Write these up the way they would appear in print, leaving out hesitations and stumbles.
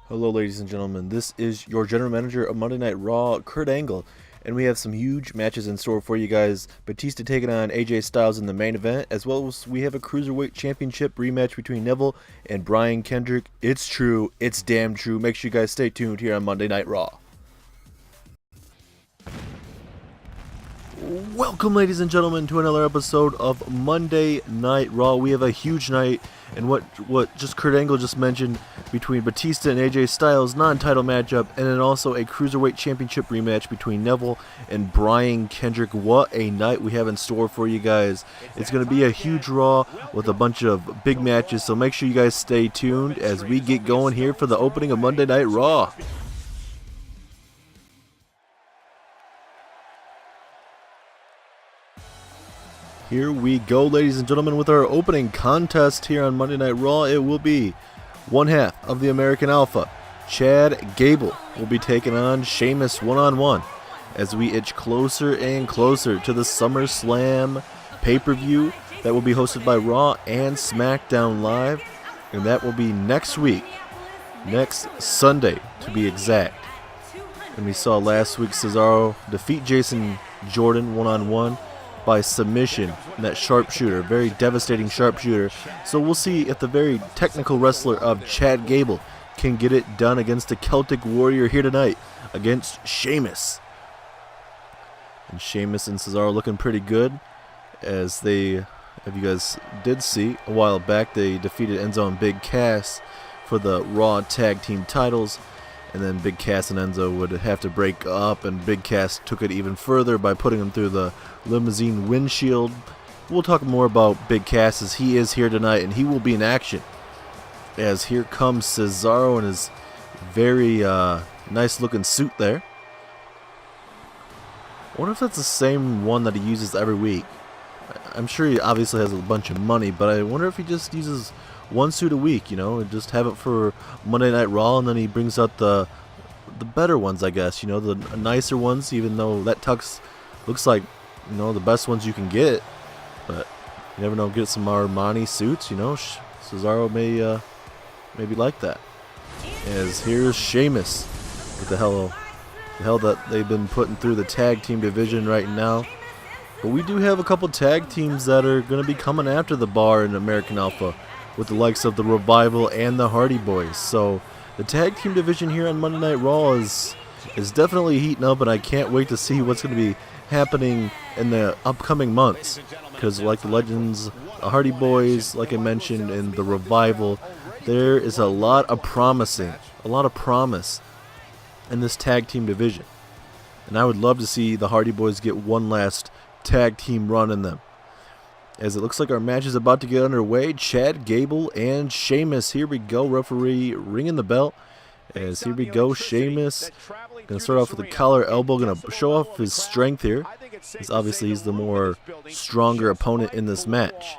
Hello, ladies and gentlemen. This is your general manager of Monday Night Raw, Kurt Angle, and we have some huge matches in store for you guys. Batista taking on AJ Styles in the main event, as well as we have a Cruiserweight Championship rematch between Neville and Brian Kendrick. It's true. It's damn true. Make sure you guys stay tuned here on Monday Night Raw. Welcome, ladies and gentlemen, to another episode of Monday Night Raw. We have a huge night, and what just Kurt Angle just mentioned between Batista and AJ Styles non-title matchup, and then also a Cruiserweight Championship rematch between Neville and Brian Kendrick. What a night we have in store for you guys. It's going to be a huge Raw with a bunch of big matches, so make sure you guys stay tuned as we get going here for the opening of Monday Night Raw. Here we go, ladies and gentlemen, with our opening contest here on Monday Night Raw. It will be one half of the American Alpha, Chad Gable, will be taking on Sheamus one-on-one as we itch closer and closer to the Summerslam pay-per-view that will be hosted by Raw and SmackDown Live, and that will be next week, next Sunday to be exact. And we saw last week Cesaro defeat Jason Jordan one-on-one by submission in that sharpshooter, very devastating sharpshooter. So we'll see if the very technical wrestler of Chad Gable can get it done against the Celtic Warrior here tonight against Sheamus. And Sheamus and Cesaro looking pretty good, as they, if you guys did see a while back, they defeated Enzo and Big Cass for the Raw Tag Team titles. And then Big Cass and Enzo would have to break up, and Big Cass took it even further by putting him through the limousine windshield. We'll talk more about Big Cass as he is here tonight, and he will be in action. As here comes Cesaro in his very nice looking suit there. I wonder if that's the same one that he uses every week. I'm sure he obviously has a bunch of money, but I wonder if he just uses one suit a week, you know, and just have it for Monday Night Raw, and then he brings out the better ones, I guess, you know, the nicer ones, even though that tux looks like, you know, the best ones you can get. But you never know, get some Armani suits, you know. Cesaro may maybe like that. As here's Sheamus with the hell that they've been putting through the tag team division right now. But we do have a couple tag teams that are going to be coming after the bar in American Alpha, with the likes of the Revival and the Hardy Boys. So the tag team division here on Monday Night Raw is definitely heating up, and I can't wait to see what's going to be happening in the upcoming months. Because like the Legends, the Hardy Boys, like I mentioned, and the Revival, there is a lot of promise in this tag team division. And I would love to see the Hardy Boys get one last tag team run in them. As it looks like our match is about to get underway, Chad Gable and Sheamus. Here we go, referee ringing the bell. As here we go, Sheamus going to start off with a collar elbow, going to show off his strength here, as obviously he's the more stronger opponent in this match.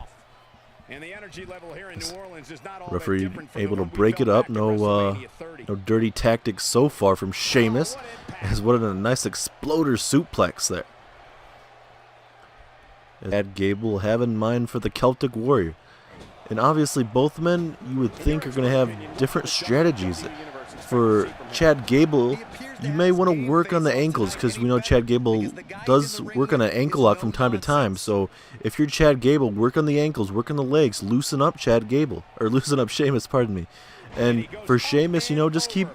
Referee able to break it up. No dirty tactics so far from Sheamus, as what a nice exploder suplex there. Chad Gable have in mind for the Celtic Warrior. And obviously both men you would think are going to have different strategies. For Chad Gable, you may want to work on the ankles, because we know Chad Gable does work on an ankle lock from time to time. So if you're Chad Gable, work on the ankles, work on the legs, loosen up Chad Gable, or loosen up Sheamus, pardon me. And for Sheamus, you know, just keep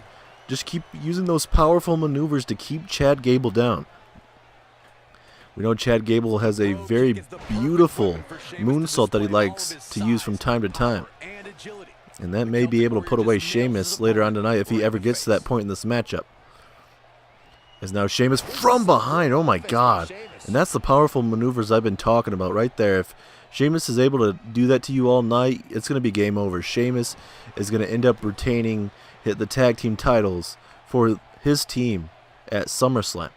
using those powerful maneuvers to keep Chad Gable down. We know Chad Gable has a very beautiful moonsault that he likes to use from time to time. And that may be able to put away Sheamus later on tonight if he ever gets to that point in this matchup. As now Sheamus from behind, oh my god. And that's the powerful maneuvers I've been talking about right there. If Sheamus is able to do that to you all night, it's going to be game over. Sheamus is going to end up retaining the tag team titles for his team at SummerSlam.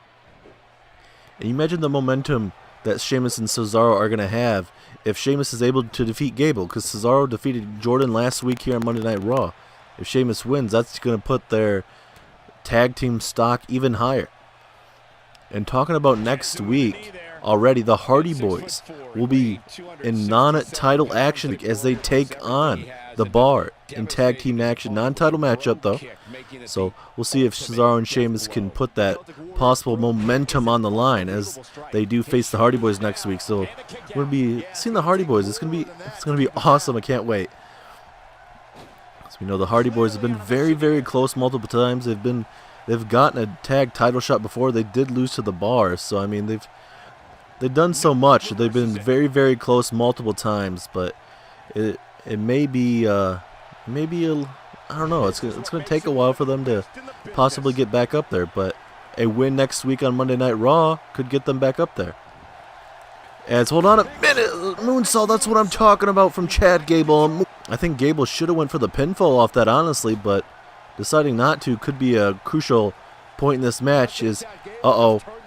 And you imagine the momentum that Sheamus and Cesaro are going to have if Sheamus is able to defeat Gable, because Cesaro defeated Jordan last week here on Monday Night Raw. If Sheamus wins, that's going to put their tag team stock even higher. And talking about next week, already the Hardy Boys will be in non-title action as they take on the Bar in tag team action. Non-title matchup though. So we'll see if Cesaro and Sheamus can put that possible momentum on the line as they do face the Hardy Boys next week. So we're gonna be seeing the Hardy Boys. It's gonna be awesome. I can't wait. So we know the Hardy Boys have been very, very close multiple times. They've gotten a tag title shot before. They did lose to the Bar. So I mean they've done so much. They've been very, very close multiple times, but it may be I don't know. It's gonna take a while for them to possibly get back up there, but a win next week on Monday Night Raw could get them back up there. As hold on a minute, moonsault. That's what I'm talking about from Chad Gable. I think Gable should have went for the pinfall off that, honestly, but deciding not to could be a crucial point in this match.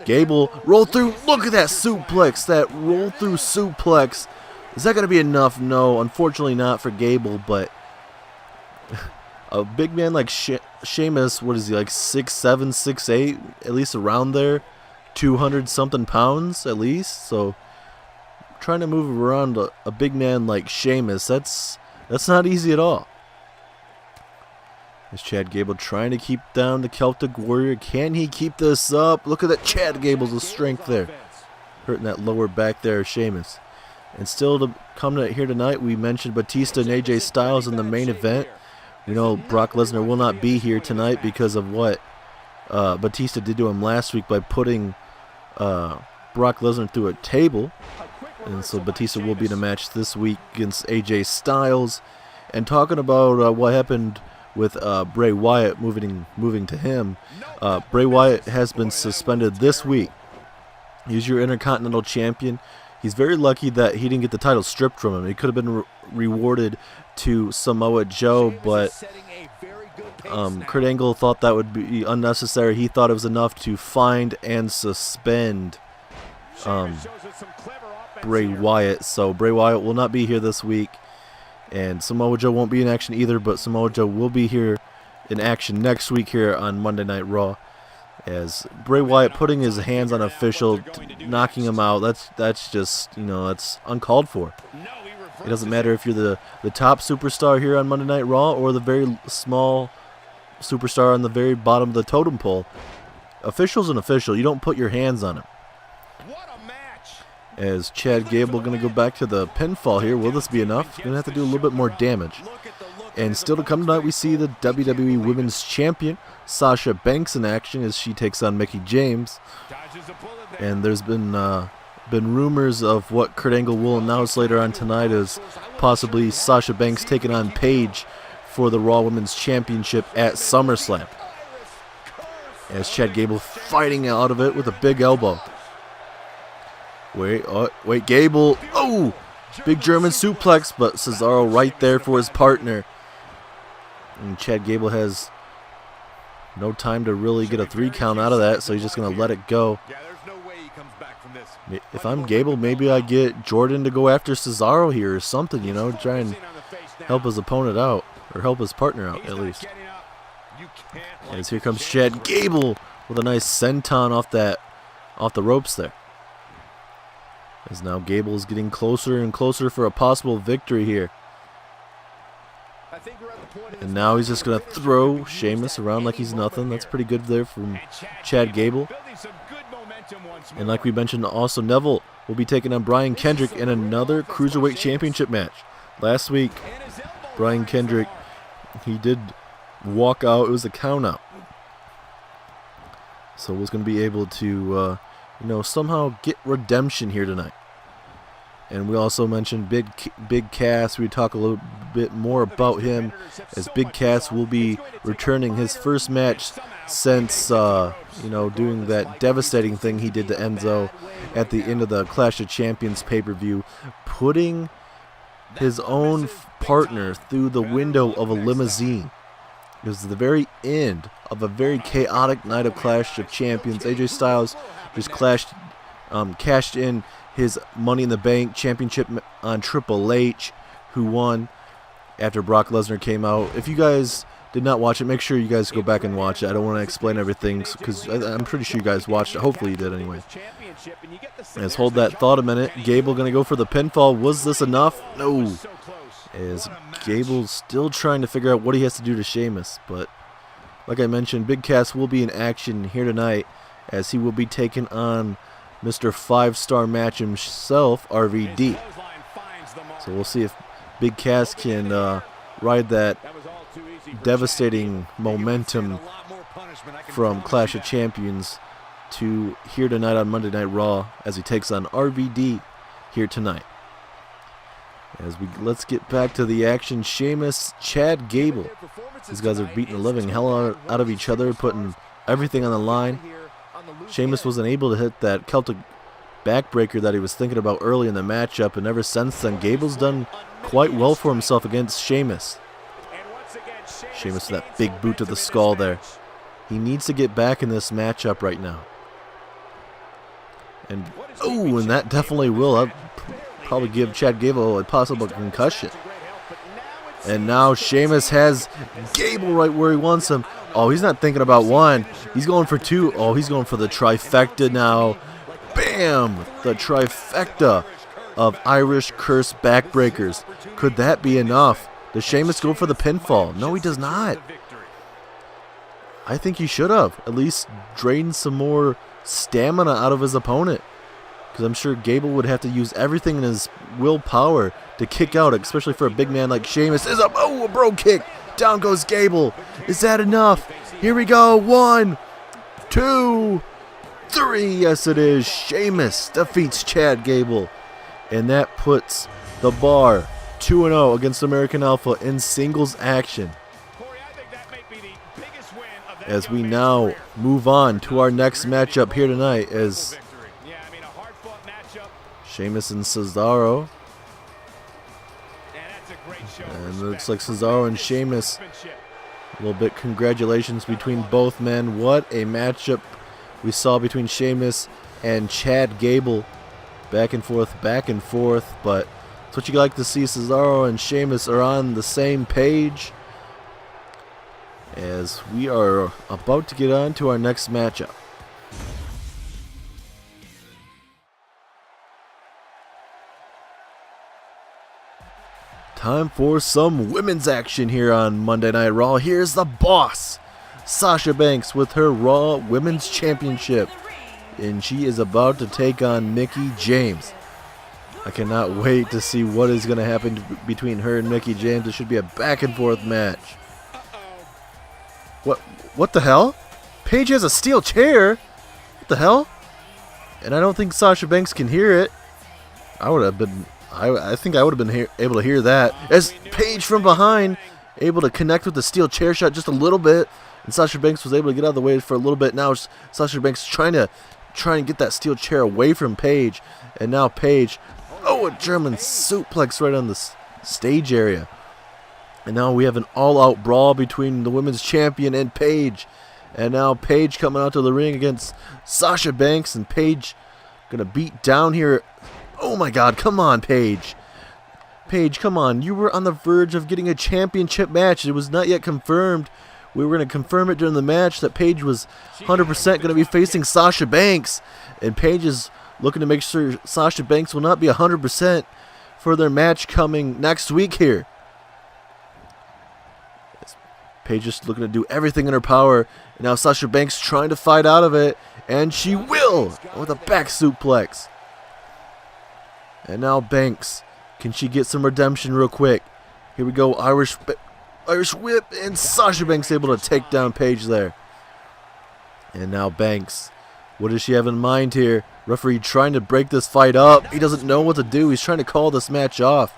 Gable roll through. Look at that suplex, that roll through suplex. Is that going to be enough? No, unfortunately not for Gable, but a big man like Sheamus, what is he, like 6'7", 6'8", at least around there, 200-something pounds at least. So trying to move around a big man like Sheamus, that's not easy at all. Is Chad Gable trying to keep down the Celtic Warrior? Can he keep this up? Look at that Chad Gable's strength there. Hurting that lower back there, Sheamus. And still to come to here tonight, we mentioned Batista and AJ Styles in the main event. We know Brock Lesnar will not be here tonight because of what Batista did to him last week by putting Brock Lesnar through a table. And so Batista will be in a match this week against AJ Styles. And talking about what happened with Bray Wyatt moving to him, Bray Wyatt has been suspended this week. He's your Intercontinental Champion. He's very lucky that he didn't get the title stripped from him. He could have been rewarded to Samoa Joe, but Kurt Angle thought that would be unnecessary. He thought it was enough to find and suspend Bray Wyatt. So Bray Wyatt will not be here this week, and Samoa Joe won't be in action either, but Samoa Joe will be here in action next week here on Monday Night Raw. As Bray Wyatt putting his hands on official, knocking him out, that's just, that's uncalled for. It doesn't matter if you're the top superstar here on Monday Night Raw or the very small superstar on the very bottom of the totem pole. Official's an official. You don't put your hands on him. As Chad Gable going to go back to the pinfall here. Will this be enough? Going to have to do a little bit more damage. And still to come tonight, we see the WWE Women's Champion, Sasha Banks, in action as she takes on Mickie James. And there's been rumors of what Kurt Angle will announce later on tonight as possibly Sasha Banks taking on Paige for the Raw Women's Championship at SummerSlam. As Chad Gable fighting out of it with a big elbow. Wait, Gable. Oh! Big German suplex, but Cesaro right there for his partner. And Chad Gable has no time to really get a 3 count out of that, so he's just going to let it go. If I'm Gable, maybe I get Jordan to go after Cesaro here or something, try and help his opponent out, or help his partner out at least. As here comes Chad Gable with a nice senton off the ropes there. As now Gable is getting closer and closer for a possible victory here. And now he's just going to throw Sheamus around like he's nothing. That's pretty good there from Chad Gable. And like we mentioned, also Neville will be taking on Brian Kendrick in another Cruiserweight Championship match. Last week, Brian Kendrick, he did walk out. It was a count out. So was going to be able to, somehow get redemption here tonight. And we also mentioned Big Cass. We talk a little bit more about him, as Big Cass will be returning his first match since, doing that devastating thing he did to Enzo at the end of the Clash of Champions pay-per-view, putting his own partner through the window of a limousine. It was the very end of a very chaotic night of Clash of Champions. AJ Styles just cashed in his Money in the Bank championship on Triple H, who won after Brock Lesnar came out. If you guys did not watch it, make sure you guys go back and watch it. I don't want to explain everything because I'm pretty sure you guys watched it. Hopefully you did anyway. Let's hold that thought a minute. Gable going to go for the pinfall. Was this enough? No. As Gable's still trying to figure out what he has to do to Sheamus, but like I mentioned, Big Cass will be in action here tonight as he will be taking on Mr. 5-star match himself, RVD. So we'll see if Big Cass can ride that devastating momentum from Clash of Champions to here tonight on Monday Night Raw as he takes on RVD here tonight. Let's get back to the action. Sheamus, Chad Gable. These guys are beating the living hell out of each other, putting everything on the line. Sheamus wasn't able to hit that Celtic backbreaker that he was thinking about early in the matchup, and ever since then, Gable's done quite well for himself against Sheamus. Sheamus with that big boot to the skull there. He needs to get back in this matchup right now. And that definitely will. That'll probably give Chad Gable a possible concussion. And now Sheamus has Gable right where he wants him. Oh, he's not thinking about one. He's going for two. Oh, he's going for the trifecta now. Bam! The trifecta of Irish curse backbreakers. Could that be enough? Does Sheamus go for the pinfall? No, he does not. I think he should have. At least drain some more stamina out of his opponent. Because I'm sure Gable would have to use everything in his willpower to kick out, especially for a big man like Sheamus. A bro kick. Down goes Gable. Is that enough? Here we go. 1, 2, 3. Yes, it is. Sheamus defeats Chad Gable. And that puts the bar 2-0 against American Alpha in singles action. As we now move on to our next matchup here tonight as Sheamus and Cesaro. And it looks like Cesaro and Sheamus. A little bit congratulations between both men. What a matchup we saw between Sheamus and Chad Gable. Back and forth. But it's what you like to see. Cesaro and Sheamus are on the same page. As we are about to get on to our next matchup. Time for some women's action here on Monday Night Raw. Here's the boss, Sasha Banks, with her Raw Women's Championship. And she is about to take on Mickie James. I cannot wait to see what is going to happen between her and Mickie James. It should be a back and forth match. What the hell? Paige has a steel chair? What the hell? And I don't think Sasha Banks can hear it. I think I would have been able to hear that. As Paige from behind, able to connect with the steel chair shot just a little bit. And Sasha Banks was able to get out of the way for a little bit. Now Sasha Banks trying to get that steel chair away from Paige. And now Paige, a German suplex right on the stage area. And now we have an all-out brawl between the women's champion and Paige. And now Paige coming out to the ring against Sasha Banks. And Paige going to beat down here. Oh my God, come on, Paige. Paige, come on. You were on the verge of getting a championship match. It was not yet confirmed. We were going to confirm it during the match that Paige was 100% going to be facing Sasha Banks. And Paige is looking to make sure Sasha Banks will not be 100% for their match coming next week here. Paige just looking to do everything in her power. And now Sasha Banks trying to fight out of it. And she will with a back suplex. And now Banks. Can she get some redemption real quick? Here we go. Irish whip. And Sasha Banks able to take down Paige there. And now Banks. What does she have in mind here? Referee trying to break this fight up. He doesn't know what to do. He's trying to call this match off.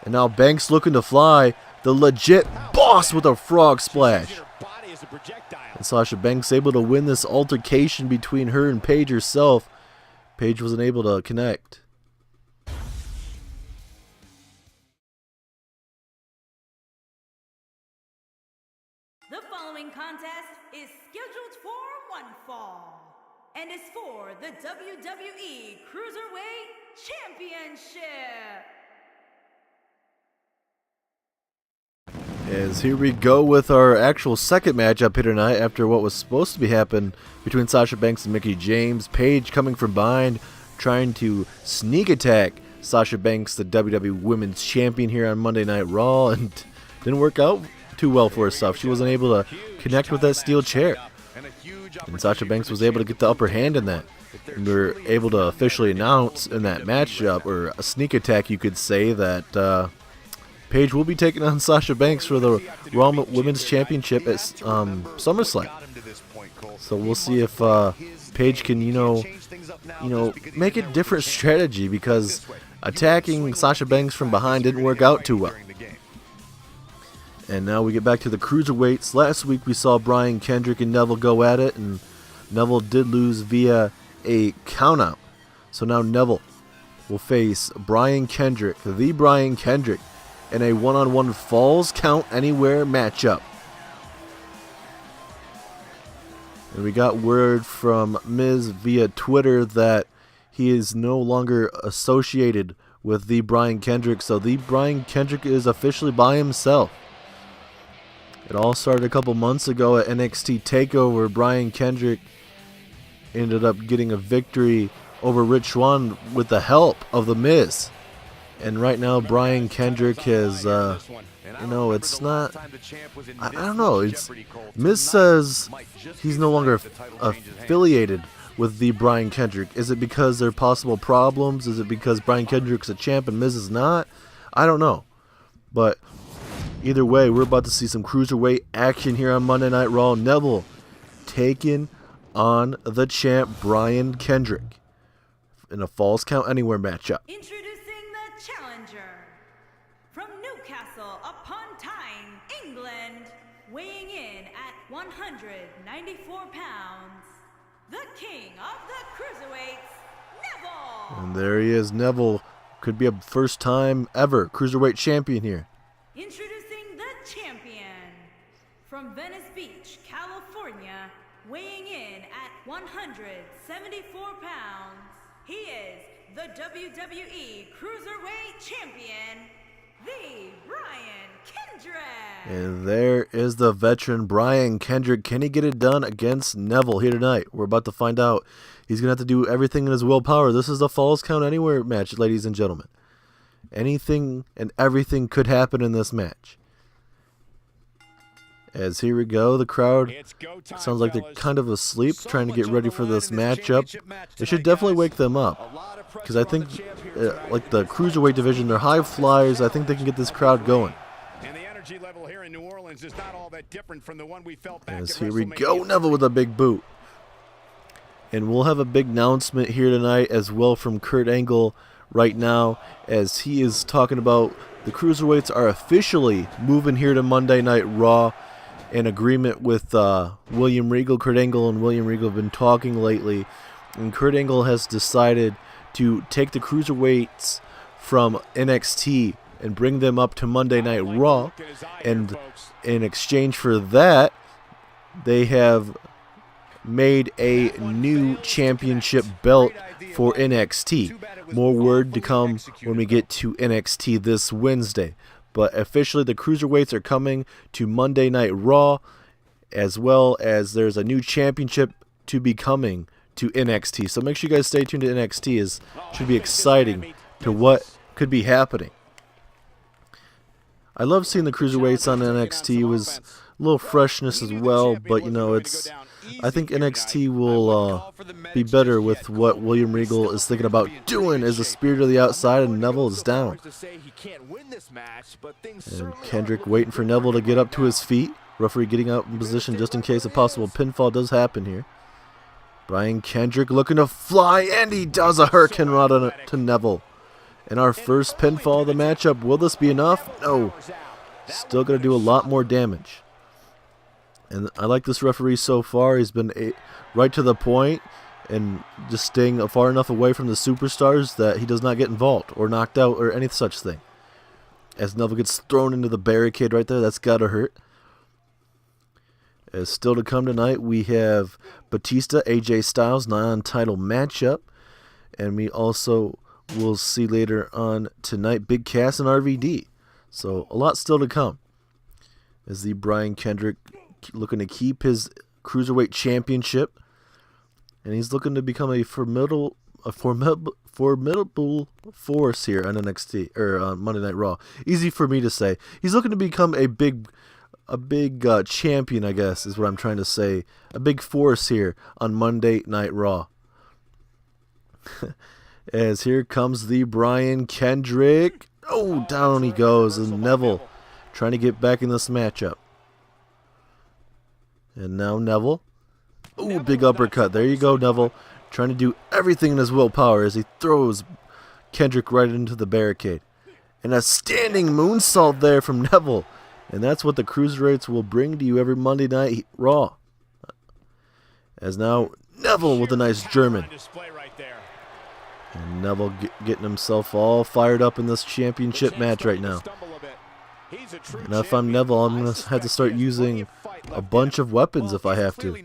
And now Banks looking to fly. The legit boss with a frog splash. And Sasha Banks able to win this altercation between her and Paige herself. Paige wasn't able to connect. The following contest is scheduled for one fall and is for the WWE Cruiserweight Championship. As here we go with our actual second matchup here tonight after what was supposed to be happening between Sasha Banks and Mickie James. Paige coming from behind, trying to sneak attack Sasha Banks, the WWE Women's Champion here on Monday Night Raw, and didn't work out too well for herself. She wasn't able to connect with that steel chair. And Sasha Banks was able to get the upper hand in that. And we were able to officially announce in that matchup, or a sneak attack you could say, that Paige will be taking on Sasha Banks for the Raw Women's Championship at SummerSlam. So we'll see if Paige can, make a different strategy, because attacking Sasha Banks from behind didn't work out too well. And now we get back to the cruiserweights. Last week we saw Brian Kendrick and Neville go at it, and Neville did lose via a countout. So now Neville will face Brian Kendrick, the Brian Kendrick, in a one-on-one Falls Count Anywhere matchup. And we got word from Miz via Twitter that he is no longer associated with the Brian Kendrick, so the Brian Kendrick is officially by himself. It all started a couple months ago at NXT TakeOver. Brian Kendrick ended up getting a victory over Rich Swann with the help of The Miz. And right now, Brian Kendrick has, it's not, I don't know. Miz says he's no longer affiliated with the Brian Kendrick. Is it because there are possible problems? Is it because Brian Kendrick's a champ and Miz is not? I don't know. But either way, we're about to see some cruiserweight action here on Monday Night Raw. Neville taking on the champ Brian Kendrick in a Falls Count Anywhere matchup. Introducing the challenger from Newcastle upon Tyne, England, weighing in at 194 pounds, the king of the cruiserweights, Neville. And there he is. Neville could be a first time ever cruiserweight champion here. Introducing the champion from Venice Beach, California, weighing in at 174 pounds, he is the WWE Cruiserweight Champion, the Brian Kendrick. And there is the veteran Brian Kendrick. Can he get it done against Neville here tonight? We're about to find out. He's going to have to do everything in his willpower. This is the Falls Count Anywhere match, ladies and gentlemen. Anything and everything could happen in this match. As here we go, the crowd sounds like they're kind of asleep, trying to get ready for this matchup. It should definitely wake them up, because I think, like the cruiserweight division, they're high flyers. I think they can get this crowd going. As here we go, Neville with a big boot. And we'll have a big announcement here tonight as well from Kurt Angle right now, as he is talking about the cruiserweights are officially moving here to Monday Night Raw. In agreement with William Regal. Kurt Angle and William Regal have been talking lately, and Kurt Angle has decided to take the cruiserweights from NXT and bring them up to Monday Night Raw, and in exchange for that, they have made a new championship belt for NXT. More word to come when we get to NXT this Wednesday. But officially, the cruiserweights are coming to Monday Night Raw, as well as there's a new championship to be coming to NXT. So make sure you guys stay tuned to NXT. It should be exciting to what could be happening. I love seeing the cruiserweights on NXT. It was a little freshness as well, but I think NXT will be better with what William Regal is thinking about doing as the Spirit of the Outside, and Neville is down. And Kendrick waiting for Neville to get up to his feet. Referee getting out in position just in case a possible pinfall does happen here. Brian Kendrick looking to fly, and he does a Hurricane Rod to Neville. And our first pinfall of the matchup. Will this be enough? No. Still going to do a lot more damage. And I like this referee so far. He's been right to the point and just staying far enough away from the superstars that he does not get involved or knocked out or any such thing. As Neville gets thrown into the barricade right there, that's got to hurt. As still to come tonight, we have Batista, AJ Styles, non-title matchup. And we also will see later on tonight Big Cass and RVD. So a lot still to come. As the Brian Kendrick looking to keep his cruiserweight championship, and he's looking to become a formidable force here on NXT or on Monday Night Raw. Easy for me to say. He's looking to become a big champion, I guess, is what I'm trying to say. A big force here on Monday Night Raw. As here comes the Brian Kendrick. Oh, down he goes. And Neville trying to get back in this matchup. And now Neville. Oh, big uppercut. There you go, Neville. Trying to do everything in his willpower as he throws Kendrick right into the barricade. And a standing moonsault there from Neville. And that's what the Cruiserweights will bring to you every Monday Night Raw. As now Neville with a nice German. And Neville getting himself all fired up in this championship match right now. And if I'm Neville, I'm going to have to start using a bunch of weapons if I have to.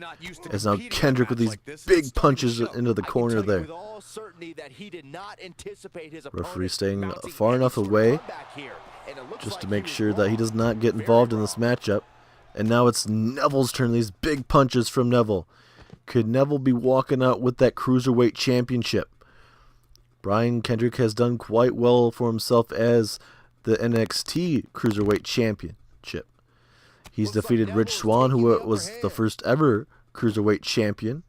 As now Kendrick with these big punches into the corner there. Referee staying far enough away just to make sure that he does not get involved in this matchup. And now it's Neville's turn. These big punches from Neville. Could Neville be walking out with that Cruiserweight Championship? Brian Kendrick has done quite well for himself as the NXT Cruiserweight Championship. He's defeated Rich Swann, who was the first ever Cruiserweight Champion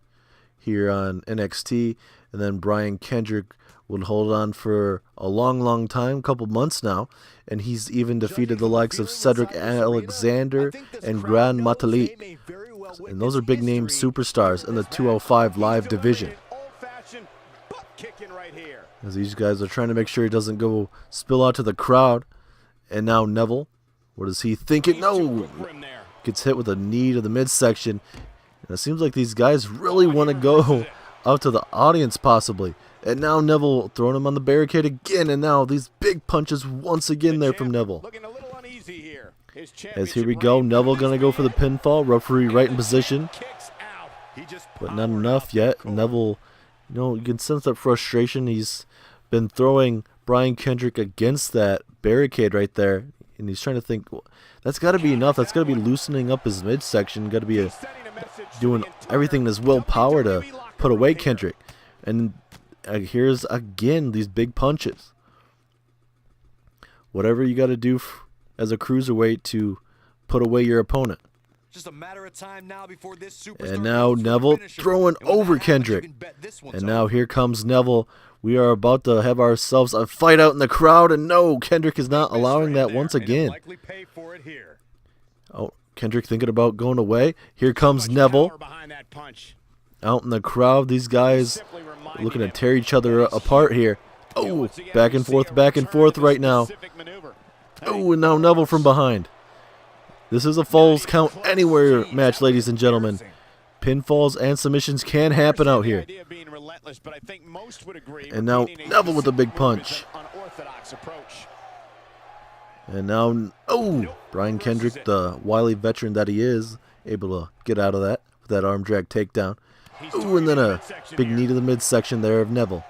here on NXT. And then Brian Kendrick would hold on for a long time, a couple months now. And he's even defeated the likes of Cedric Alexander and Gran Metalik. And those are big name superstars in the 205 Live division. As these guys are trying to make sure he doesn't go spill out to the crowd. And now Neville, what is he thinking? No! Gets hit with a knee to the midsection. And it seems like these guys really want to go out to the audience possibly. And now Neville throwing him on the barricade again. And now these big punches once again there from Neville. As here we go, Neville going to go for the pinfall. Referee right in position. But not enough yet. Neville, you can sense that frustration. He's been throwing Brian Kendrick against that barricade right there. And he's trying to think, well, that's got to be enough. That's got to be loosening up his midsection. Got to be doing everything in his willpower to put away Kendrick. And here's again these big punches. Whatever you got to do as a cruiserweight to put away your opponent. Just a matter of time now before this superstar. And now Neville throwing over Kendrick. And now here comes Neville. We are about to have ourselves a fight out in the crowd. And no, Kendrick is not allowing that once again. Oh, Kendrick thinking about going away. Here comes Neville. Out in the crowd. These guys looking to tear each other apart here. Oh, back and forth right now. Oh, and now Neville from behind. This is a Falls Count Anywhere match, ladies and gentlemen. Pinfalls and submissions can happen out here. And now Neville with a big punch. And now, oh, Brian Kendrick, the wily veteran that he is, able to get out of that with that arm drag takedown. Ooh, and then a big knee to the midsection there of Neville.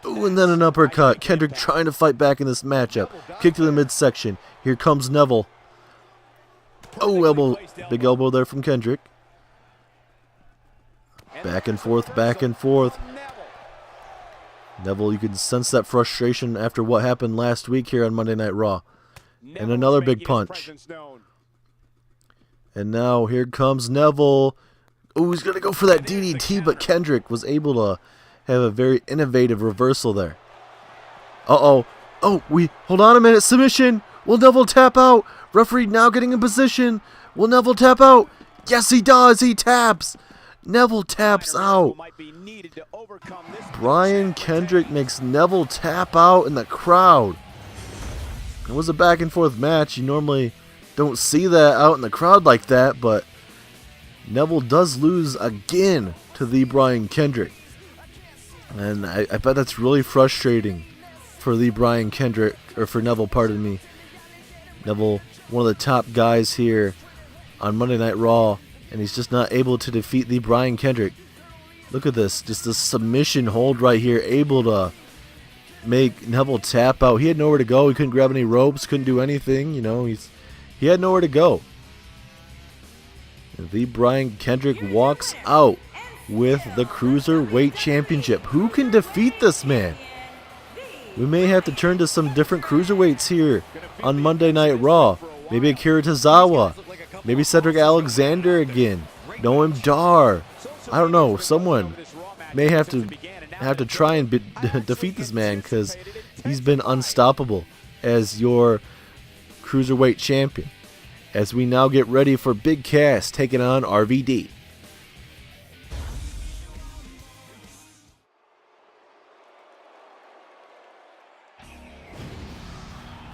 Ooh, and then an uppercut. Kendrick trying to fight back in this matchup. Kick to the midsection. Here comes Neville. Oh, elbow, big elbow there from Kendrick. Back and forth. Neville, you can sense that frustration after what happened last week here on Monday Night Raw. And another big punch. And now here comes Neville. Oh, he's going to go for that DDT, but Kendrick was able to have a very innovative reversal there. Uh-oh. Oh, hold on a minute. Submission. Will Neville tap out? Referee now getting in position. Will Neville tap out? Yes, he does. He taps. Neville taps out. Brian Kendrick makes Neville tap out in the crowd. It was a back and forth match. You normally don't see that out in the crowd like that, but Neville does lose again to the Brian Kendrick. And I bet that's really frustrating for the Brian Kendrick, or for Neville, pardon me. Neville, one of the top guys here on Monday Night Raw, and he's just not able to defeat the Brian Kendrick. Look at this, just the submission hold right here, able to make Neville tap out. He had nowhere to go. He couldn't grab any ropes, couldn't do anything. He had nowhere to go. And the Brian Kendrick walks out with the Cruiserweight Championship. Who can defeat this man? We may have to turn to some different cruiserweights here on Monday Night Raw. Maybe Akira Tozawa. Maybe Cedric Alexander again. Noam Dar. I don't know. Someone may have to try and defeat this man, because he's been unstoppable as your Cruiserweight champion. As we now get ready for Big Cass taking on RVD.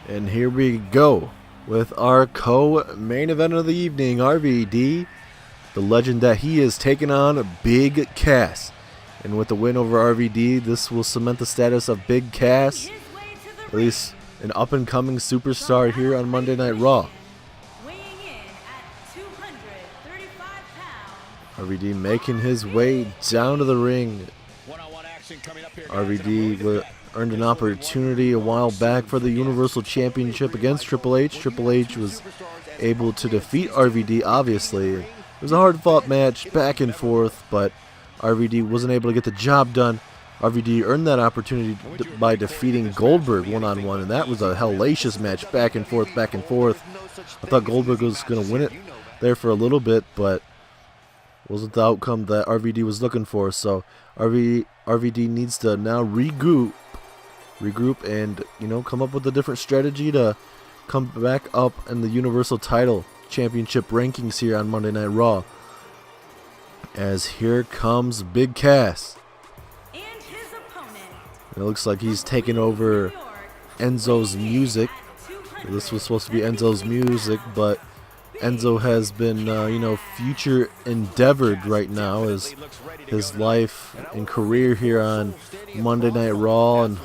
And here we go with our co-main event of the evening. RVD, the legend that he is, taking on Big Cass. And with the win over RVD, this will cement the status of Big Cass, at least an up-and-coming superstar here on Monday Night Raw. RVD making his way down to the ring. RVD earned an opportunity a while back for the Universal Championship against Triple H. Triple H was able to defeat RVD, obviously. It was a hard-fought match, back and forth, but RVD wasn't able to get the job done. RVD earned that opportunity by defeating Goldberg one-on-one, and that was a hellacious match, back and forth, back and forth. I thought Goldberg was going to win it there for a little bit, but wasn't the outcome that RVD was looking for. So RVD needs to now regroup and, you know, come up with a different strategy to come back up in the Universal Title Championship rankings here on Monday Night Raw. As here comes Big Cass. And his opponent. It looks like he's taking over Enzo's music. This was supposed to be Enzo's music, but Enzo has been, you know, future endeavored right now, as his life and career here on Monday Night Raw and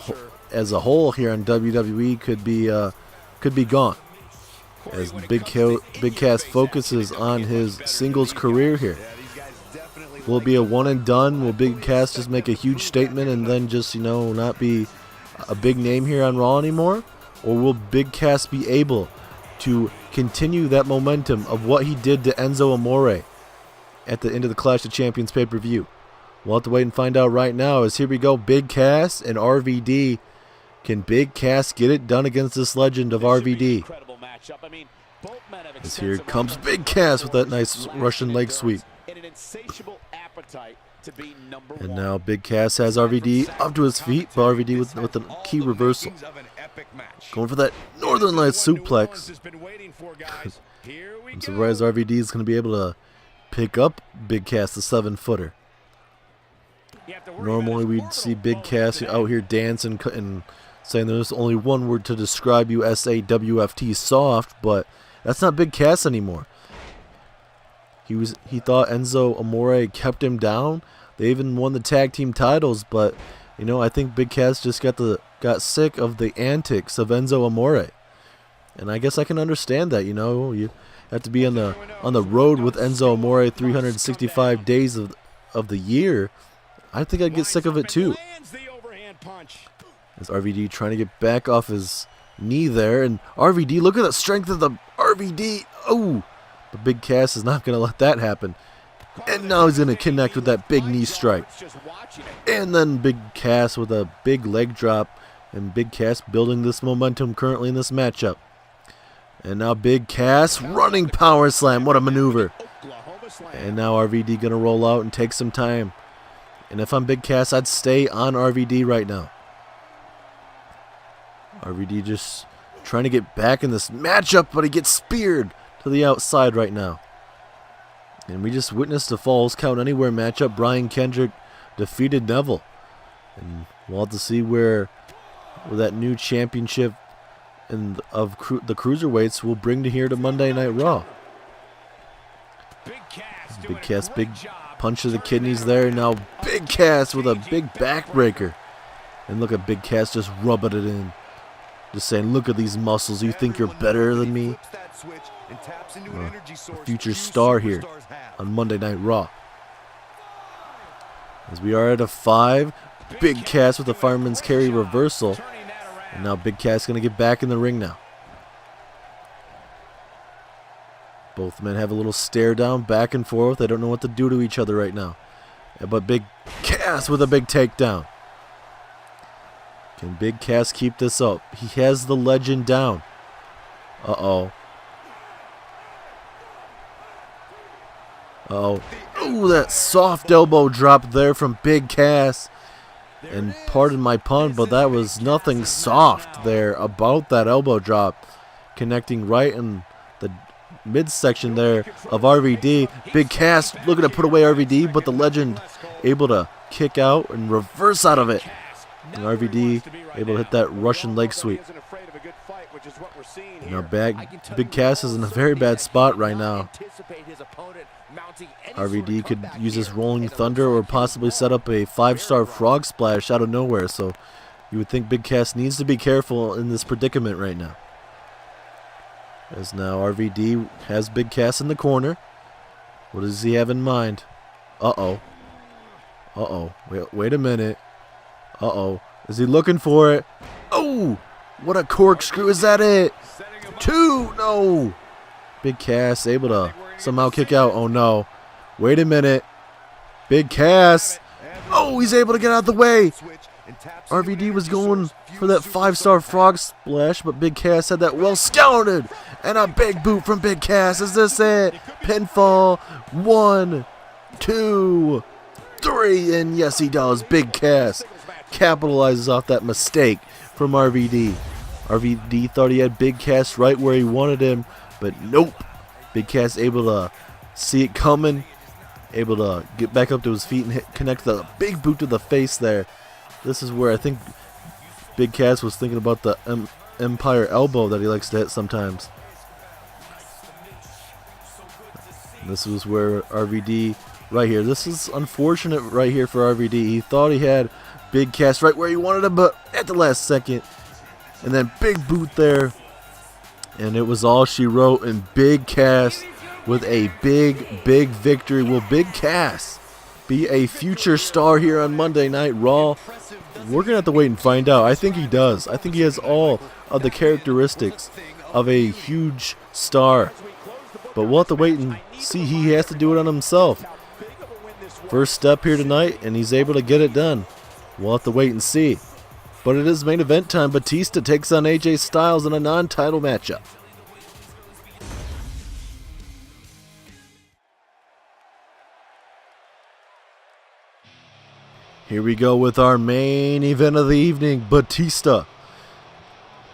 as a whole here on WWE could be gone. As Big Cass focuses on his singles career here. Will it be a one and done? Will Big Cass just make a huge statement and then just, you know, not be a big name here on Raw anymore? Or will Big Cass be able to continue that momentum of what he did to Enzo Amore at the end of the Clash of Champions pay-per-view? We'll have to wait and find out right now, as here we go, Big Cass and RVD. Can Big Cass get it done against this legend of RVD? As here comes Big Cass with that nice Russian leg sweep. And now Big Cass has RVD up to his feet, but RVD with the key reversal. Going for that Northern Lights suplex. I'm surprised RVD is going to be able to pick up Big Cass, the 7-footer. Normally we'd see Big Cass out here dancing and saying there's only one word to describe you, SAWFT, soft, but that's not Big Cass anymore. He thought Enzo Amore kept him down. They even won the tag team titles, but you know, I think Big Cass just got sick of the antics of Enzo Amore. And I guess I can understand that, you know. You have to be on the road with Enzo Amore 365 days of the year. I think I'd get sick of it too. As RVD trying to get back off his knee there, and RVD, look at the strength of the RVD. Oh, but Big Cass is not going to let that happen. And now he's going to connect with that big knee strike. And then Big Cass with a big leg drop, and Big Cass building this momentum currently in this matchup. And now Big Cass running power slam. What a maneuver. And now RVD going to roll out and take some time. And if I'm Big Cass, I'd stay on RVD right now. RVD just trying to get back in this matchup, but he gets speared to the outside right now. And we just witnessed a Falls Count Anywhere matchup. Brian Kendrick defeated Neville. And we'll have to see where that new championship of the Cruiserweights will bring to here to Monday Night Raw. Big Cass, big punch to the kidneys there. Now Big Cass with a big backbreaker. And look at Big Cass just rubbing it in. Just saying, look at these muscles. You think you're better than me? A future star here on Monday Night Raw. As we are at a 5, Big Cass with a fireman's carry reversal. And now Big Cass going to get back in the ring now. Both men have a little stare down, back and forth. They don't know what to do to each other right now. But Big Cass with a big takedown. Can Big Cass keep this up? He has the legend down. Uh-oh. Oh, ooh, that soft elbow drop there from Big Cass. And pardon my pun, but that was nothing soft there about that elbow drop. Connecting right in the midsection there of RVD. Big Cass looking to put away RVD, but the legend able to kick out and reverse out of it. And RVD able to hit that Russian leg sweep. Now back, Big Cass is in a very bad spot right now. RVD could use his Rolling Thunder or possibly set up a 5-star frog splash out of nowhere. So you would think Big Cass needs to be careful in this predicament right now. As now RVD has Big Cass in the corner. What does he have in mind? Uh-oh. Uh-oh. Wait a minute. Uh-oh. Is he looking for it? Oh! What a corkscrew. Is that it? 2! No! Big Cass able to somehow kick out. Oh, no. Wait a minute. Big Cass. Oh, he's able to get out of the way. RVD was going for that 5-star frog splash, but Big Cass had that well scouted. And a big boot from Big Cass. Is this it? Pinfall. 1, 2, 3. And yes, he does. Big Cass capitalizes off that mistake from RVD. RVD thought he had Big Cass right where he wanted him, but nope. Big Cass able to see it coming, able to get back up to his feet and connect the big boot to the face there. This is where I think Big Cass was thinking about the Empire elbow that he likes to hit sometimes. This was where RVD, right here. This is unfortunate right here for RVD. He thought he had Big Cass right where he wanted him, but at the last second. And then big boot there. And it was all she wrote. And Big Cass with a big victory. Will Big Cass be a future star here on Monday Night Raw? We're going to have to wait and find out. I think he does. I think he has all of the characteristics of a huge star. But we'll have to wait and see. He has to do it on himself. First step here tonight, and he's able to get it done. We'll have to wait and see. But it is main event time. Batista takes on AJ Styles in a non-title matchup. Here we go with our main event of the evening. Batista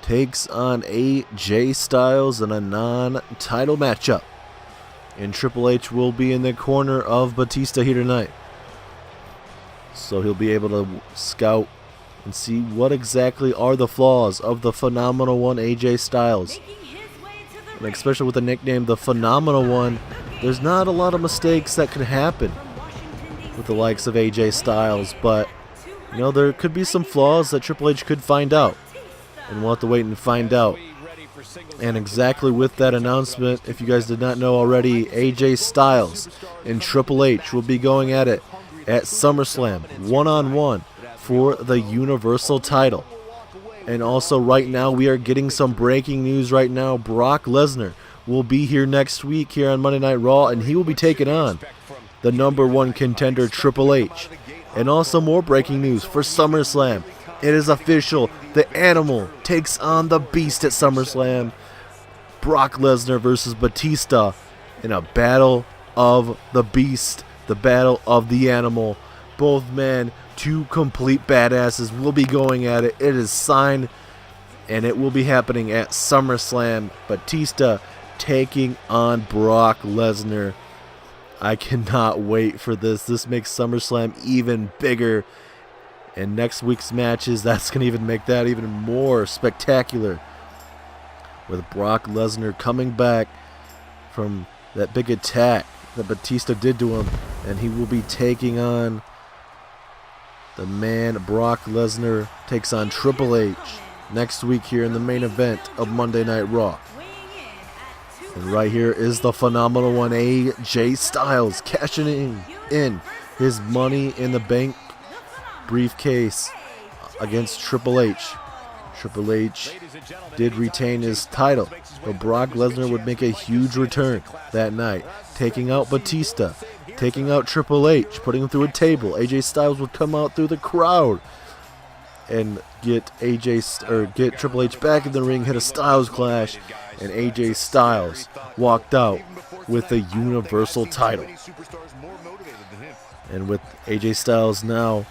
takes on AJ Styles in a non-title matchup. And Triple H will be in the corner of Batista here tonight. So he'll be able to scout and see what exactly are the flaws of the Phenomenal One, AJ Styles. And especially with the nickname the Phenomenal One, there's not a lot of mistakes that could happen with the likes of AJ Styles, but you know, there could be some flaws that Triple H could find out, and we'll have to wait and find out. And exactly with that announcement, if you guys did not know already, AJ Styles and Triple H will be going at it at SummerSlam one-on-one for the Universal title. And also right now we are getting some breaking news right now. Brock Lesnar will be here next week here on Monday Night Raw, and he will be taking on the #1 contender Triple H. And also more breaking news for SummerSlam. It is official. The Animal takes on the Beast at SummerSlam. Brock Lesnar versus Batista in a battle of the Beast, the battle of the Animal. Both men, two complete badasses, will be going at it. It is signed, and it will be happening at SummerSlam. Batista taking on Brock Lesnar. I cannot wait for this. This makes SummerSlam even bigger. And next week's matches, that's going to even make that even more spectacular. With Brock Lesnar coming back from that big attack that Batista did to him. And he will be taking on the man. Brock Lesnar takes on Triple H next week here in the main event of Monday Night Raw. And right here is the Phenomenal One, AJ Styles, cashing in his Money in the Bank briefcase against Triple H. Triple H did retain his title, but Brock Lesnar would make a huge return that night, taking out Batista, taking out Triple H, putting him through a table. AJ Styles would come out through the crowd and get Triple H back in the ring, hit a Styles Clash, and AJ Styles walked out with the Universal title. And with AJ Styles now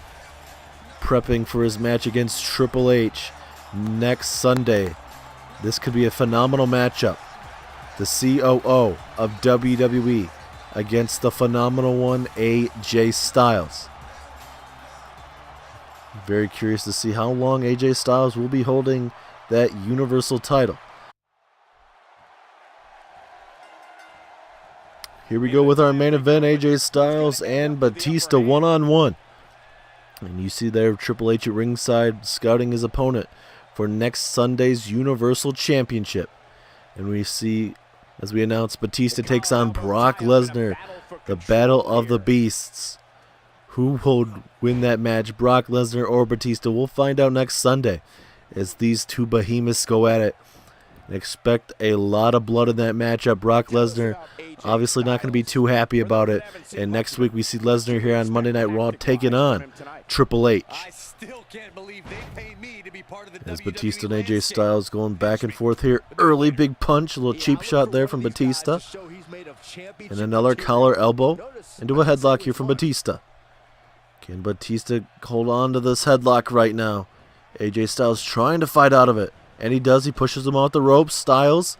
prepping for his match against Triple H next Sunday, this could be a phenomenal matchup. The COO of WWE against the phenomenal one, AJ Styles. Very curious to see how long AJ Styles will be holding that Universal title. Here we go with our main event, AJ Styles and Batista one-on-one. And you see there Triple H at ringside scouting his opponent for next Sunday's Universal Championship. And we see, as we announce, Batista takes on Brock Lesnar, the Battle of the Beasts. Who will win that match, Brock Lesnar or Batista? We'll find out next Sunday as these two behemoths go at it. And expect a lot of blood in that matchup. Brock Lesnar obviously not going to be too happy about it. And next week we see Lesnar here on Monday Night Raw taking on Triple H. As Batista and AJ Styles going back and forth here. Early big punch, a little cheap shot there from Batista. And another collar elbow into a headlock here from Batista. Can Batista hold on to this headlock right now? AJ Styles trying to fight out of it. And he does. He pushes him out the ropes. Styles.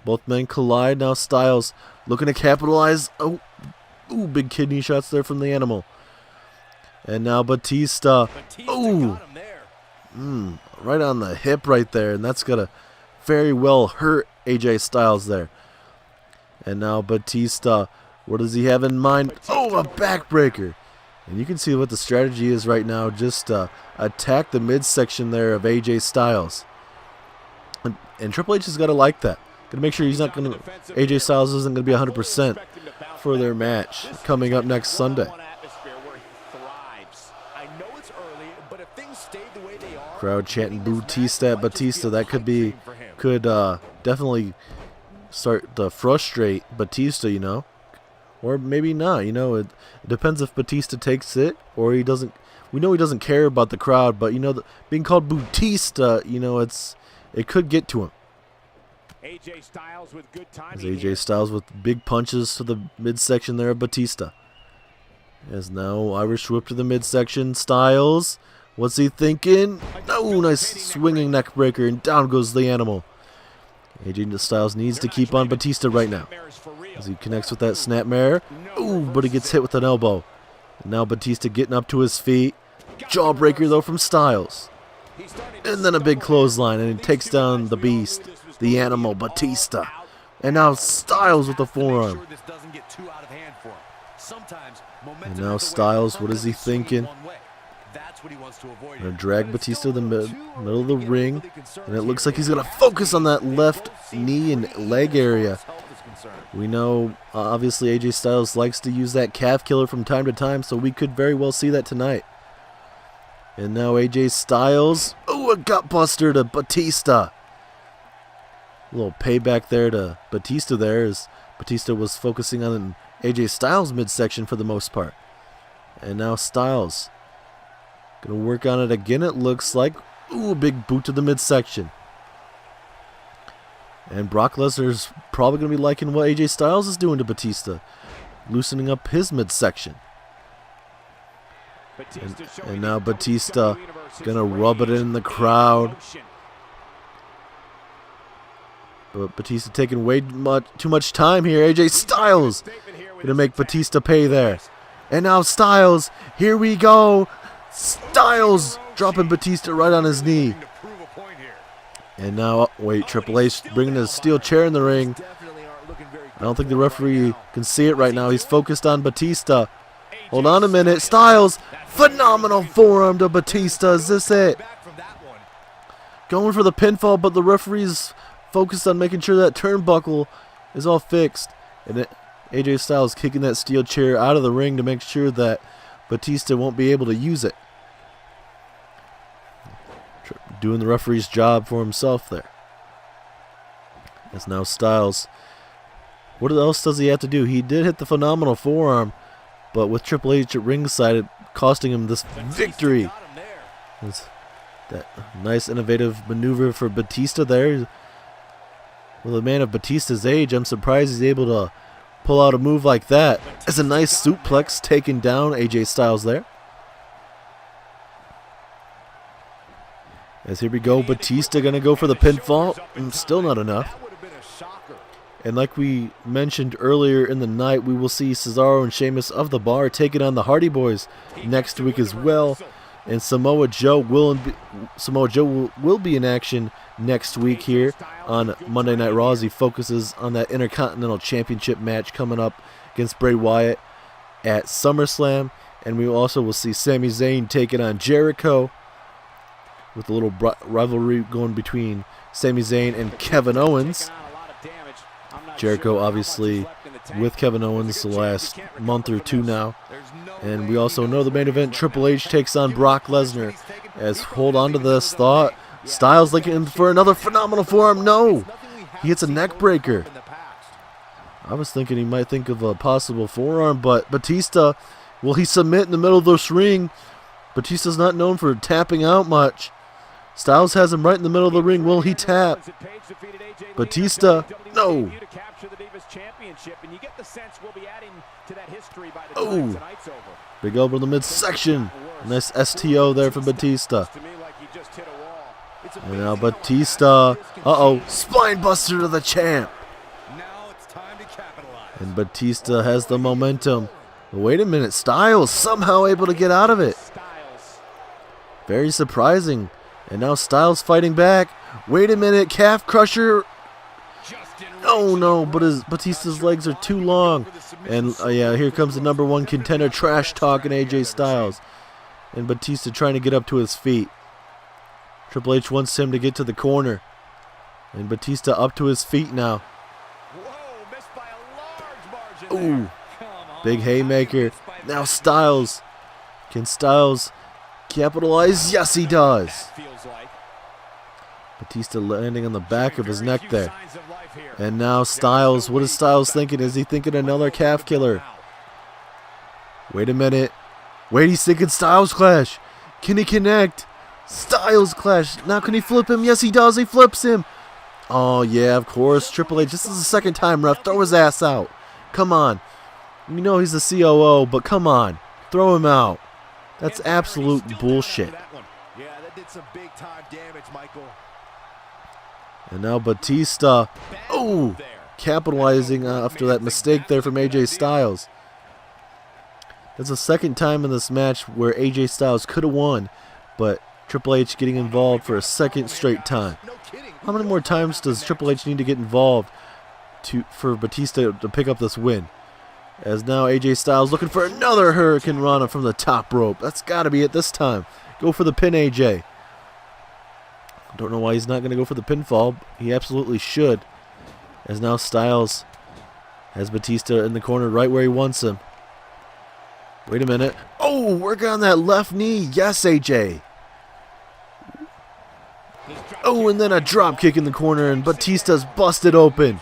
Both men collide. Now Styles looking to capitalize. Oh, ooh, big kidney shots there from the animal. And now Batista. Ooh. Right on the hip right there. And that's going to very well hurt AJ Styles there. And now Batista. What does he have in mind? Oh, a backbreaker. And you can see what the strategy is right now. Just attack the midsection there of AJ Styles. And Triple H has got to like that. Got to make sure he's not going to. AJ Styles isn't going to be 100% for their match coming up next Sunday. Crowd chanting Batista at Batista. That could definitely start to frustrate Batista, you know. Or maybe not, you know. It depends if Batista takes it or he doesn't. We know he doesn't care about the crowd, but you know, being called Batista, you know, it could get to him. AJ Styles with good timing. AJ Styles with big punches to the midsection there of Batista. As now Irish whip to the midsection. Styles, what's he thinking? Oh, nice swinging neck breaker, and down goes the animal. AJ Styles needs to keep on Batista right now as he connects with that snapmare. Ooh, but he gets hit with an elbow. And now Batista getting up to his feet. Jawbreaker, though, from Styles. And then a big clothesline, and he takes down the beast, the animal, Batista. And now Styles with the forearm. And now Styles, what is he thinking? Gonna drag Batista to the middle of the ring, and it looks like he's gonna focus on that left knee and leg area. We know obviously AJ Styles likes to use that calf killer from time to time, so we could very well see that tonight. And now AJ Styles, oh, a gut buster to Batista. A little payback there to Batista there, as Batista was focusing on AJ Styles midsection for the most part. And now Styles gonna work on it again, it looks like. Ooh, a big boot to the midsection. And Brock Lesnar's probably gonna be liking what AJ Styles is doing to Batista, loosening up his midsection. And now Batista gonna rub it in the crowd. But Batista taking way too much time here. AJ Styles gonna make Batista pay there. And now Styles, here we go. Styles dropping Batista right on his knee. And now, wait, Triple H bringing a steel chair in the ring. I don't think the referee can see it right now. He's focused on Batista. Hold on a minute. Styles, phenomenal forearm to Batista. Is this it? Going for the pinfall, but the referee's focused on making sure that turnbuckle is all fixed. And AJ Styles kicking that steel chair out of the ring to make sure that Batista won't be able to use it. Doing the referee's job for himself there. As now Styles, what else does he have to do? He did hit the phenomenal forearm, but with Triple H at ringside, it costing him this victory. It's that nice innovative maneuver for Batista there. With a man of Batista's age, I'm surprised he's able to pull out a move like that. It's a nice suplex taking down AJ Styles there. As here we go, Batista gonna go for the pinfall. Still not enough. And like we mentioned earlier in the night, we will see Cesaro and Sheamus of the Bar taking on the Hardy Boys next week as well. And Samoa Joe will be in action next week here on Monday Night Raw as he focuses on that Intercontinental Championship match coming up against Bray Wyatt at SummerSlam. And we also will see Sami Zayn taking on Jericho, with a little rivalry going between Sami Zayn and Kevin Owens. Jericho obviously with Kevin Owens the last month or two now. And we also know the main event, Triple H takes on Brock Lesnar. As, hold on to this thought, Styles looking for another phenomenal forearm. No, he hits a neck breaker. I was thinking he might think of a possible forearm, but Batista, will he submit in the middle of this ring? Batista's not known for tapping out much. Styles has him right in the middle of the ring. Will he tap? Batista, no. Oh, big elbow in the midsection. Nice STO there for Batista. And now Batista, spine buster to the champ. And Batista has the momentum. But wait a minute, Styles somehow able to get out of it. Very surprising. And now Styles fighting back. Wait a minute, calf crusher. Oh no, but Batista's legs are too long. And yeah, here comes the #1 contender trash talking AJ Styles. And Batista trying to get up to his feet. Triple H wants him to get to the corner. And Batista up to his feet now. Ooh, big haymaker. Now Styles. Can Styles capitalize? Yes, he does. Batista landing on the back of his neck there. And now Styles, what is Styles thinking? Is he thinking another calf killer? Wait a minute. Wait, he's thinking Styles clash. Can he connect? Styles clash. Now can he flip him? Yes, he does. He flips him. Oh, yeah, of course. Triple H, this is the second time, ref. Throw his ass out. Come on. You know he's the COO, but come on. Throw him out. That's absolute bullshit. Yeah, that did some big time damage, Michael. And now Batista, capitalizing after that mistake there from AJ Styles. That's the second time in this match where AJ Styles could have won, but Triple H getting involved for a second straight time. How many more times does Triple H need to get involved for Batista to pick up this win? As now AJ Styles looking for another Hurricane Rana from the top rope. That's got to be it this time. Go for the pin, AJ. Don't know why he's not going to go for the pinfall. He absolutely should. As now Styles has Batista in the corner right where he wants him. Wait a minute. Oh, working on that left knee. Yes, AJ. Oh, and then a drop kick in the corner, and Batista's busted open.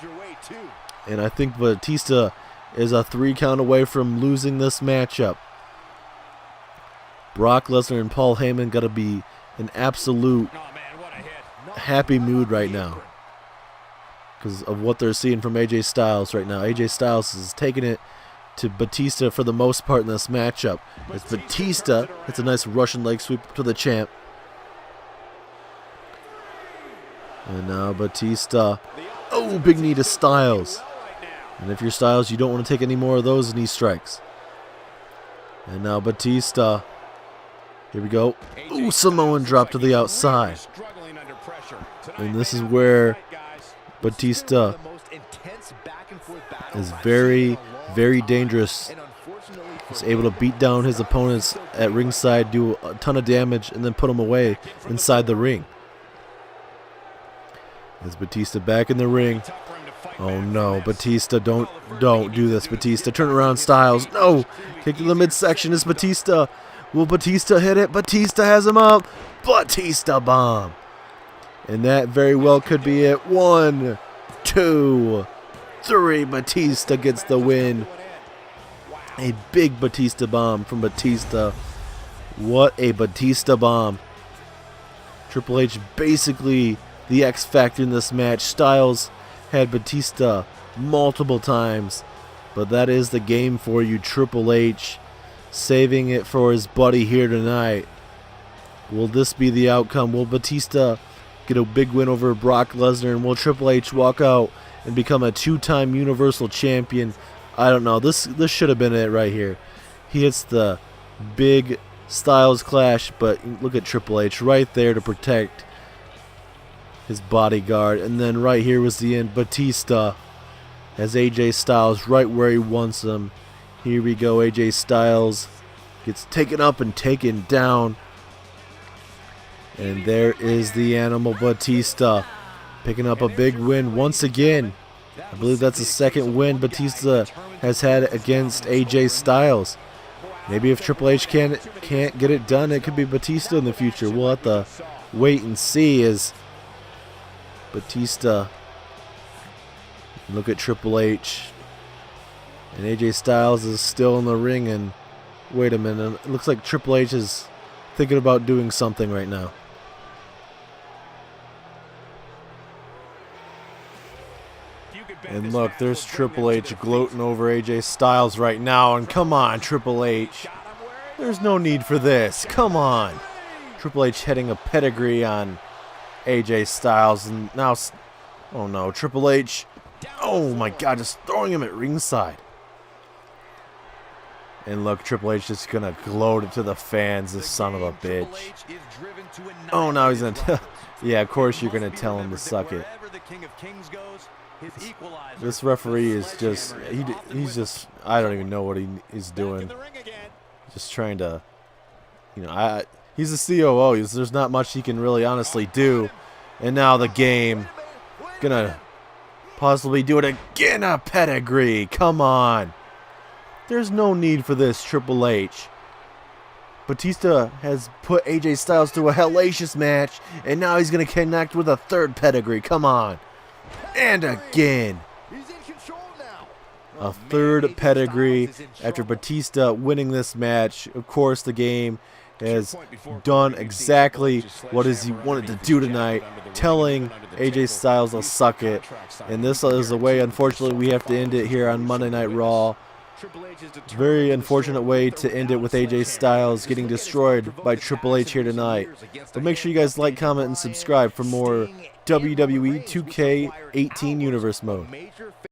And I think Batista is a 3 count away from losing this matchup. Brock Lesnar and Paul Heyman got to be an absolute happy mood right now because of what they're seeing from AJ Styles right now. AJ Styles is taking it to Batista for the most part in this matchup. It's Batista. It's a nice Russian leg sweep to the champ. And now Batista. Oh, big knee to Styles. And if you're Styles, you don't want to take any more of those knee strikes. And now Batista. Here we go. Ooh, Samoan drop to the outside. And this is where Batista is very, very dangerous. He's able to beat down his opponents at ringside, do a ton of damage, and then put them away inside the ring. As Batista back in the ring. Oh no, Batista, don't do this, Batista. Turn around, Styles. No! Kick to the midsection is Batista. Will Batista hit it? Batista has him up. Batista bomb. And that very well could be it. 1, 2, 3. Batista gets the win. A big Batista bomb from Batista. What a Batista bomb. Triple H basically the X Factor in this match. Styles had Batista multiple times. But that is the game for you, Triple H. Saving it for his buddy here tonight. Will this be the outcome? Will Batista get a big win over Brock Lesnar? And will Triple H walk out and become a 2-time Universal Champion? I don't know. This should have been it right here. He hits the big Styles Clash, but look at Triple H right there to protect his bodyguard. And then right here was the end. Batista has AJ Styles right where he wants him. Here we go. AJ Styles gets taken up and taken down. And there is the animal Batista picking up a big win once again. I believe that's the second win Batista has had against AJ Styles. Maybe if Triple H can't get it done, it could be Batista in the future. We'll have to wait and see as Batista. Look at Triple H. And AJ Styles is still in the ring. And wait a minute. It looks like Triple H is thinking about doing something right now. And look, there's Triple H gloating over AJ Styles right now. And come on, Triple H. There's no need for this. Come on. Triple H heading a pedigree on AJ Styles. And now, oh no, Triple H. Oh my God, just throwing him at ringside. And look, Triple H just going to gloat it to the fans, this son of a bitch. Oh, now he's going to... Yeah, of course you're going to tell him to suck it. This referee is just... He's just... I don't even know what he's doing. Just trying to... You know, he's a COO. There's not much he can really honestly do. And now the game. Gonna possibly do it again. A pedigree. Come on. There's no need for this, Triple H. Batista has put AJ Styles through a hellacious match, and now he's going to connect with a third pedigree. Come on. And again. A third pedigree after Batista winning this match. Of course, the game has done exactly what he wanted to do tonight, telling AJ Styles to suck it. And this is the way, unfortunately, we have to end it here on Monday Night Raw. Very unfortunate way to end it with AJ Styles getting destroyed by Triple H here tonight. But make sure you guys like, comment, and subscribe for more WWE 2K18 Universe Mode.